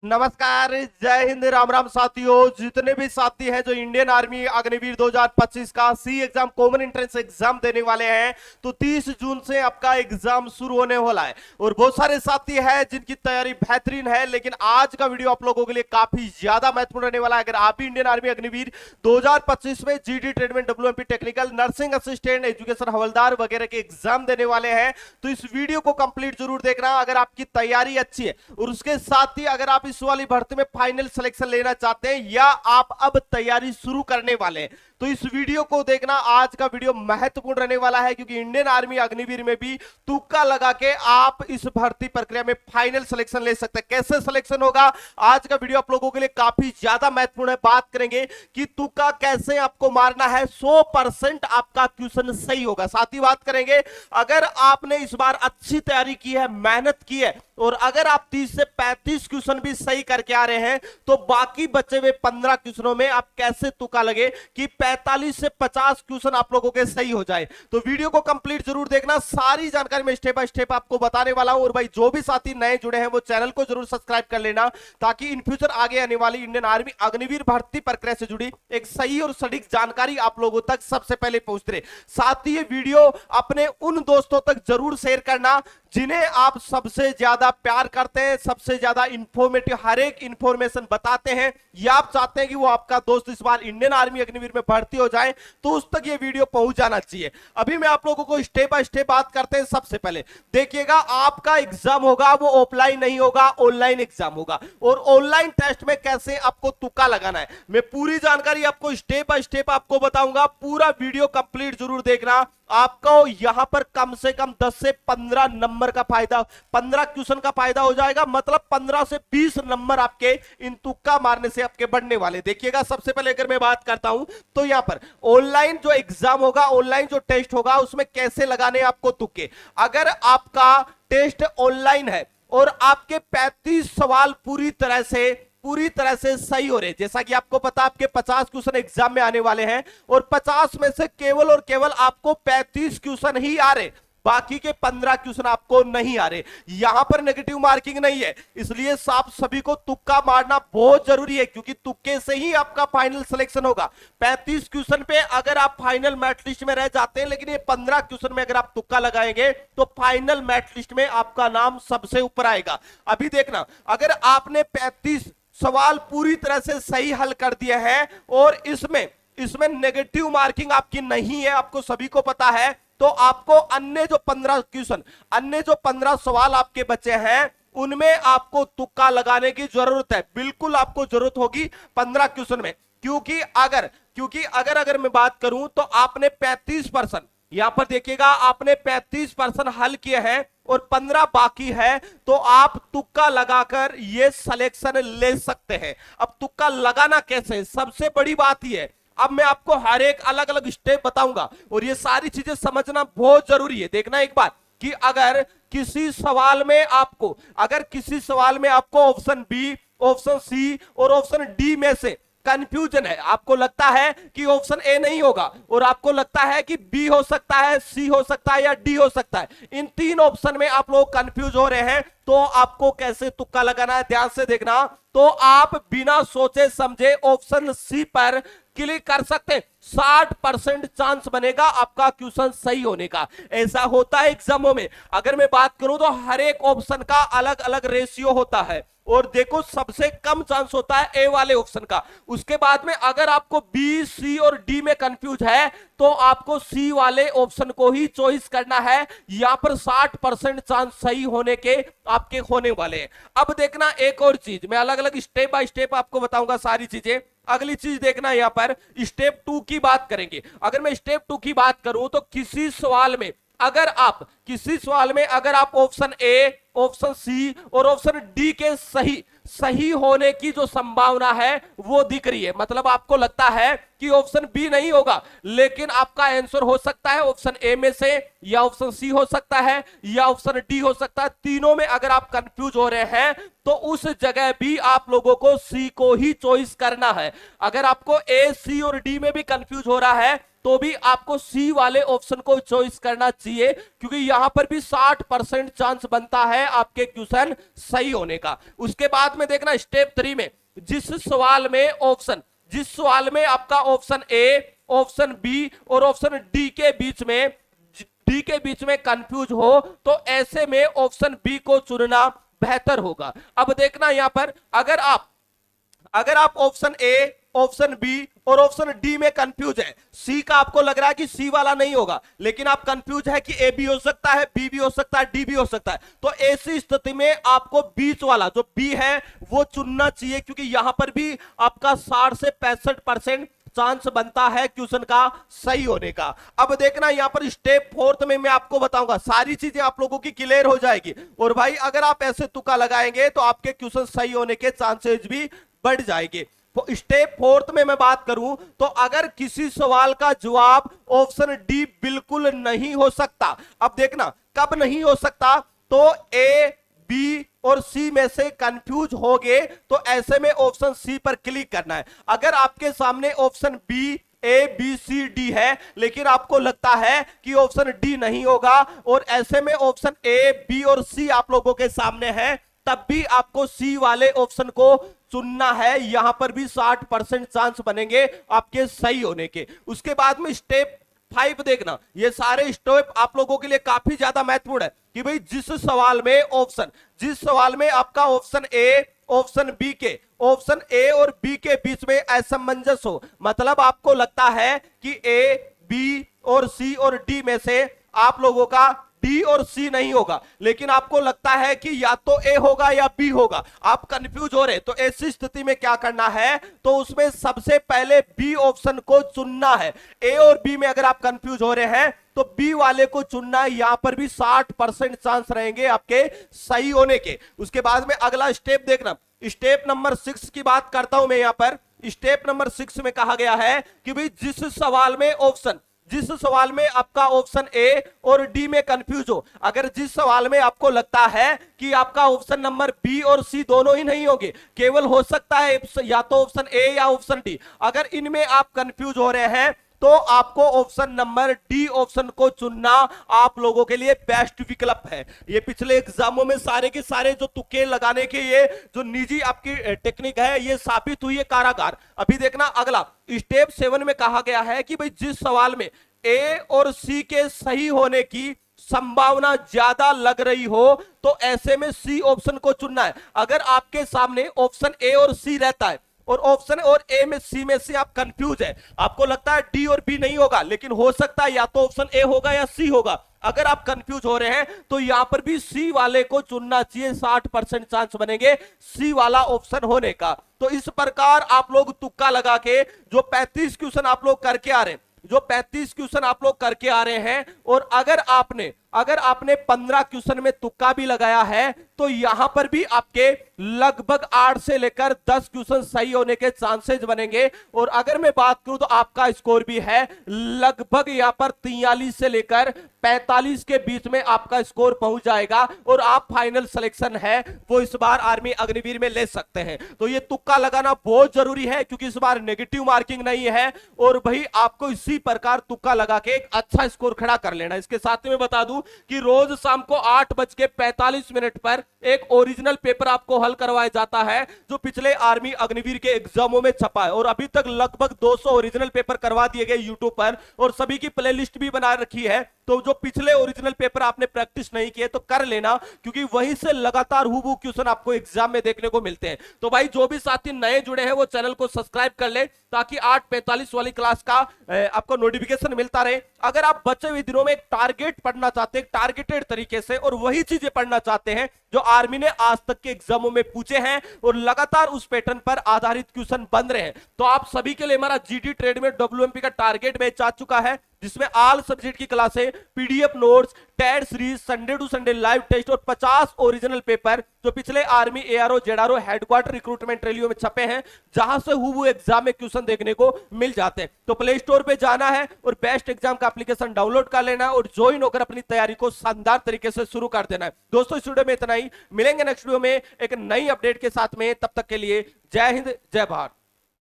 नमस्कार, जय हिंद, राम राम साथियों। जितने भी साथी हैं जो इंडियन आर्मी अग्निवीर 2025 का C exam common entrance exam देने वाले हैं, तो 30 जून से आपका एग्जाम शुरू होने वाला है और बहुत सारे साथी हैं जिनकी तैयारी बेहतरीन है। लेकिन आज का वीडियो आप लोगों के लिए काफी ज्यादा महत्वपूर्ण रहने वाला है। अगर आप भी इंडियन आर्मी अग्निवीर 2025 में GD ट्रेडमेंट, डब्ल्यूएमपी technical, nursing assistant, education हवलदार वगैरह के एग्जाम देने वाले हैं, तो इस वीडियो को कंप्लीट जरूर देखना अगर आपकी तैयारी अच्छी है। और उसके साथ ही अगर आप इस वाली भर्ती में फाइनल सिलेक्शन लेना चाहते हैं या आप अब तैयारी शुरू करने वाले हैं, तो इस वीडियो को देखना। आज का वीडियो महत्वपूर्ण रहने वाला है क्योंकि इंडियन आर्मी अग्निवीर में भी तुक्का लगा के आप इस भर्ती प्रक्रिया में फाइनल सिलेक्शन ले सकते हैं। कैसे सिलेक्शन होगा, आज का वीडियो आप लोगों के लिए काफी ज्यादा महत्वपूर्ण है। बात करेंगे कि तुक्का कैसे आपको मारना है, 100% आपका क्वेश्चन सही होगा। साथ ही बात करेंगे, अगर आपने इस बार अच्छी तैयारी की है, मेहनत की है और अगर आप 30 से 35 क्वेश्चन भी सही करके आ रहे हैं, तो बाकी बचे हुए 15 क्वेश्चनों में आप कैसे तुक्का लगे कि 45 से 50 क्वेश्चन आप लोगों के सही हो जाए। तो वीडियो को कंप्लीट जरूर देखना, सारी जानकारी में स्टेप बाय स्टेप आपको बताने वाला हूं। और भाई जो भी साथी नए जुड़े हैं वो चैनल को जरूर सब्सक्राइब कर लेना, ताकि इन फ्यूचर आगे आने वाली इंडियन आर्मी अग्निवीर भर्ती प्रक्रिया से जुड़ी एक सही और सटीक जानकारी आप लोगों तक सबसे पहले पहुंचते रहे। साथ ही ये वीडियो अपने उन दोस्तों तक जरूर शेयर करना जिन्हें आप सबसे ज्यादा प्यार करते हैं, सबसे ज्यादा इंफॉर्मेटिव हर एक इंफॉर्मेशन बताते हैं, या आप चाहते हैं कि वो आपका दोस्त इस बार इंडियन आर्मी अग्निवीर में भर्ती हो जाए, तो उस तक ये वीडियो पहुंच जाना चाहिए। अभी मैं आप लोगों को स्टेप बाय स्टेप बात करते हैं। सबसे पहले देखिएगा, आपका एग्जाम होगा वो ऑफलाइन नहीं होगा, ऑनलाइन एग्जाम होगा। और ऑनलाइन टेस्ट में कैसे आपको तुक्का लगाना है, मैं पूरी जानकारी आपको स्टेप बाय स्टेप आपको बताऊंगा। पूरा वीडियो कंप्लीट जरूर देखना। आपको यहां पर कम से कम 10 से 15 नंबर का फायदा, 15 क्वेश्चन का फायदा हो जाएगा। मतलब 15 से 20 नंबर आपके इन तुक्का मारने से आपके बढ़ने वाले। देखिएगा, सबसे पहले अगर मैं बात करता हूं तो यहां पर ऑनलाइन जो एग्जाम होगा, ऑनलाइन जो टेस्ट होगा, उसमें कैसे लगाने आपको तुक्के। अगर आपका टेस्ट ऑनलाइन है और आपके 35 सवाल पूरी तरह से सही हो रहे, जैसा कि आपको पता आपके 50 क्वेश्चन एग्जाम में आने वाले हैं और 50 में से केवल और केवल आपको 35 क्वेश्चन ही आ रहे, बाकी के 15 क्वेश्चन आपको नहीं आ रहे। यहां पर नेगेटिव मार्किंग नहीं है, इसलिए आप सभी को तुक्का मारना बहुत जरूरी है, क्योंकि तुक्के से ही आपका फाइनल सिलेक्शन होगा। 35 क्वेश्चन पे अगर आप फाइनल मेरिट लिस्ट में रह जाते हैं, लेकिन ये 15 क्वेश्चन में अगर आप तुक्का लगाएंगे तो फाइनल मेरिट लिस्ट में आपका नाम सबसे ऊपर आएगा। अभी देखना, अगर आपने 35 सवाल पूरी तरह से सही हल कर दिया है और इसमें नेगेटिव मार्किंग आपकी नहीं है, आपको सभी को पता है, तो आपको अन्य जो 15 सवाल आपके बचे हैं उनमें आपको तुक्का लगाने की जरूरत है। बिल्कुल आपको जरूरत होगी 15 क्वेश्चन में, क्योंकि अगर मैं बात करूं तो आपने 35%, यहां पर देखिएगा, आपने 35% हल किए हैं और 15 बाकी है, तो आप तुक्का लगाकर ये सिलेक्शन ले सकते हैं। अब तुक्का लगाना कैसे, सबसे बड़ी बात यह है, अब मैं आपको हर एक अलग अलग स्टेप बताऊंगा और ये सारी चीजें समझना बहुत जरूरी है। देखना एक बात कि अगर किसी सवाल में आपको ऑप्शन बी, ऑप्शन सी और ऑप्शन डी में से कंफ्यूजन है, आपको लगता है कि ऑप्शन ए नहीं होगा और आपको लगता है कि बी हो सकता है, सी हो सकता है या डी हो सकता है, इन 3 ऑप्शन में आप लोग कंफ्यूज हो रहे हैं, तो आपको कैसे तुक्का लगाना है ध्यान से देखना। तो आप बिना सोचे समझे ऑप्शन सी पर क्लिक कर सकते हैं, 60% चांस बनेगा आपका क्वेश्चन सही होने का। ऐसा होता है एग्जामों में। अगर मैं बात करूं तो हर एक ऑप्शन का अलग अलग रेशियो होता है और देखो, सबसे कम चांस होता है ए वाले ऑप्शन का। उसके बाद में अगर आपको बी, सी और डी में कंफ्यूज है, तो आपको सी वाले ऑप्शन को ही चॉइस करना है। यहां पर 60% चांस सही होने के आपके होने वाले हैं। अब देखना एक और चीज, मैं अलग अलग स्टेप बाय स्टेप आपको बताऊंगा सारी चीजें। अगली चीज देखना, यहां पर स्टेप 2 की बात करेंगे। अगर मैं स्टेप 2 की बात करूं तो किसी सवाल में अगर आप ऑप्शन ए, ऑप्शन सी और ऑप्शन डी के सही होने की जो संभावना है वो दिख रही है, मतलब आपको लगता है कि ऑप्शन बी नहीं होगा, लेकिन आपका आंसर हो सकता है ऑप्शन ए में से, या ऑप्शन सी हो सकता है, या ऑप्शन डी हो सकता है। तीनों में अगर आप कंफ्यूज हो रहे हैं तो उस जगह भी आप लोगों को सी को ही चॉइस करना है। अगर आपको ए, सी और डी में भी कंफ्यूज हो रहा है तो भी आपको सी वाले ऑप्शन को चॉइस करना चाहिए, क्योंकि यहां पर भी 60% चांस बनता है आपके क्वेश्चन सही होने का। उसके बाद बाद में देखना स्टेप 3 में जिस सवाल में आपका ऑप्शन ए, ऑप्शन बी और ऑप्शन डी के बीच में कंफ्यूज हो तो ऐसे में ऑप्शन बी को चुनना बेहतर होगा। अब देखना यहां पर अगर आप ऑप्शन ए, ऑप्शन बी और ऑप्शन डी में कंफ्यूज है, सी का आपको लग रहा है कि सी वाला नहीं होगा, लेकिन आप कंफ्यूज है कि ए भी हो सकता है, बी भी हो सकता है, डी भी हो सकता है, तो ऐसी स्थिति में आपको बीच वाला जो बी है वो चुनना चाहिए, क्योंकि यहां पर भी आपका 60 से 65% चांस बनता है क्वेश्चन का सही होने का। अब देखना यहां पर स्टेप 4 में मैं आपको बताऊंगा, सारी चीजें आप लोगों की क्लियर हो जाएगी। और भाई अगर आप ऐसे तुक्का लगाएंगे तो आपके क्वेश्चन सही होने के चांसेस भी बढ़ जाएंगे। स्टेप 4 में मैं बात करूं तो अगर किसी सवाल का जवाब ऑप्शन डी बिल्कुल नहीं हो सकता, अब देखना कब नहीं हो सकता, तो ए, बी और सी में से कंफ्यूज हो गए तो ऐसे में ऑप्शन सी पर क्लिक करना है। अगर आपके सामने ऑप्शन बी, ए, बी, सी, डी है, लेकिन आपको लगता है कि ऑप्शन डी नहीं होगा और ऐसे में ऑप्शन ए, बी और सी आप लोगों के सामने है, तब भी आपको सी वाले ऑप्शन को चुनना है। यहां पर भी 60% चांस बनेंगे आपके सही होने के। उसके बाद में स्टेप 5 देखना, ये सारे स्टेप आप लोगों के लिए काफी ज्यादा महत्वपूर्ण है कि भाई जिस सवाल में आपका ऑप्शन ए, ऑप्शन ए और बी के बीच में असमंजस हो, मतलब आपको लगता है कि ए, बी और सी और डी में से आप लोगों का डी और सी नहीं होगा, लेकिन आपको लगता है कि या तो ए होगा या बी होगा, आप कंफ्यूज हो रहे, तो ऐसी स्थिति में क्या करना है, तो उसमें सबसे पहले बी ऑप्शन को चुनना है। ए और बी में अगर आप कंफ्यूज हो रहे हैं तो बी वाले को चुनना है, यहां पर भी 60% चांस रहेंगे आपके सही होने के। उसके बाद में अगला स्टेप देखना, स्टेप नंबर 6 की बात करता हूं मैं। यहां पर स्टेप नंबर 6 में कहा गया है कि भाई जिस सवाल में आपका ऑप्शन ए और डी में कंफ्यूज हो, अगर जिस सवाल में आपको लगता है कि आपका ऑप्शन नंबर बी और सी दोनों ही नहीं होंगे, केवल हो सकता है या तो ऑप्शन ए या ऑप्शन डी, अगर इनमें आप कंफ्यूज हो रहे हैं तो आपको ऑप्शन नंबर डी ऑप्शन को चुनना आप लोगों के लिए बेस्ट विकल्प है। ये पिछले एग्जामों में सारे के सारे जो तुक्के लगाने के ये जो निजी आपकी टेक्निक है ये साबित हुई है कारागार। अभी देखना अगला स्टेप 7 में कहा गया है कि भाई जिस सवाल में ए और सी के सही होने की संभावना ज्यादा लग रही हो तो ऐसे में सी ऑप्शन को चुनना है। अगर आपके सामने ऑप्शन ए और सी रहता है और ऑप्शन और ए में सी में से आप कंफ्यूज है, आपको लगता है डी और बी नहीं होगा, लेकिन हो सकता है या तो ऑप्शन ए होगा या सी होगा, अगर आप कंफ्यूज हो रहे हैं तो यहां पर भी सी वाले को चुनना चाहिए, 60% चांस बनेंगे सी वाला ऑप्शन होने का। तो इस प्रकार आप लोग तुक्का लगा के जो 35 क्वेश्चन आप लोग करके आ रहे हैं और अगर आपने 15 क्वेश्चन में तुक्का भी लगाया है तो यहां पर भी आपके लगभग 8 से लेकर 10 क्वेश्चन सही होने के चांसेस बनेंगे। और अगर मैं बात करूं तो आपका स्कोर भी है लगभग यहां पर 43 से लेकर 45 के बीच में आपका स्कोर पहुंच जाएगा और आप फाइनल सिलेक्शन है वो इस बार आर्मी अग्निवीर में ले सकते हैं। तो ये तुक्का लगाना बहुत जरूरी है क्योंकि इस बार नेगेटिव मार्किंग नहीं है और भाई आपको इसी प्रकार तुक्का लगा के एक अच्छा स्कोर खड़ा कर लेना। इसके साथ ही मैं बता दूं कि रोज शाम को 8:45 पर एक ओरिजिनल पेपर आपको हल करवाया जाता है जो पिछले आर्मी अग्निवीर के एग्जामों में छपा है और अभी तक लगभग 200 ओरिजिनल पेपर करवा दिए गए यूट्यूब पर और सभी की प्लेलिस्ट भी बना रखी है। तो जो पिछले ओरिजिनल पेपर आपने प्रैक्टिस नहीं किए तो कर लेना क्योंकि वहीं से लगातार हूबहू क्वेश्चन आपको एग्जाम में देखने को मिलते हैं। तो भाई जो भी साथी नए जुड़े हैं वो चैनल को सब्सक्राइब कर ले ताकि 8:45 वाली क्लास का आपको नोटिफिकेशन मिलता रहे। अगर आप बचे हुए दिनों में एक टारगेट पढ़ना चाहते हैं टारगेटेड तरीके से और वही चीजें पढ़ना चाहते हैं जो आर्मी ने आज तक के एग्जामों में पूछे हैं और लगातार उस पैटर्न पर आधारित क्वेश्चन बन रहे हैं, तो आप सभी के लिए हमारा जीडी ट्रेड में डब्ल्यूएमपी का टारगेट बैच आ चुका है जिसमें ऑल सब्जेक्ट की क्लासें, पीडीएफ नोट्स, टेड series, Sunday to Sunday live test और 50 ओरिजिनल पेपर जो पिछले army, ARO, ZRO, headquarter recruitment रैलियों में छपे हैं जहां से हूबहू एग्जाम में क्वेश्चन देखने को मिल जाते हैं। तो प्ले स्टोर पे जाना है और बेस्ट एग्जाम का एप्लीकेशन डाउनलोड कर लेना है और ज्वाइन होकर अपनी तैयारी को शानदार तरीके से शुरू कर देना है। दोस्तों इस वीडियो में इतना ही, मिलेंगे नेक्स्ट वीडियो में एक नई अपडेट के साथ में, तब तक के लिए जय हिंद जय भारत।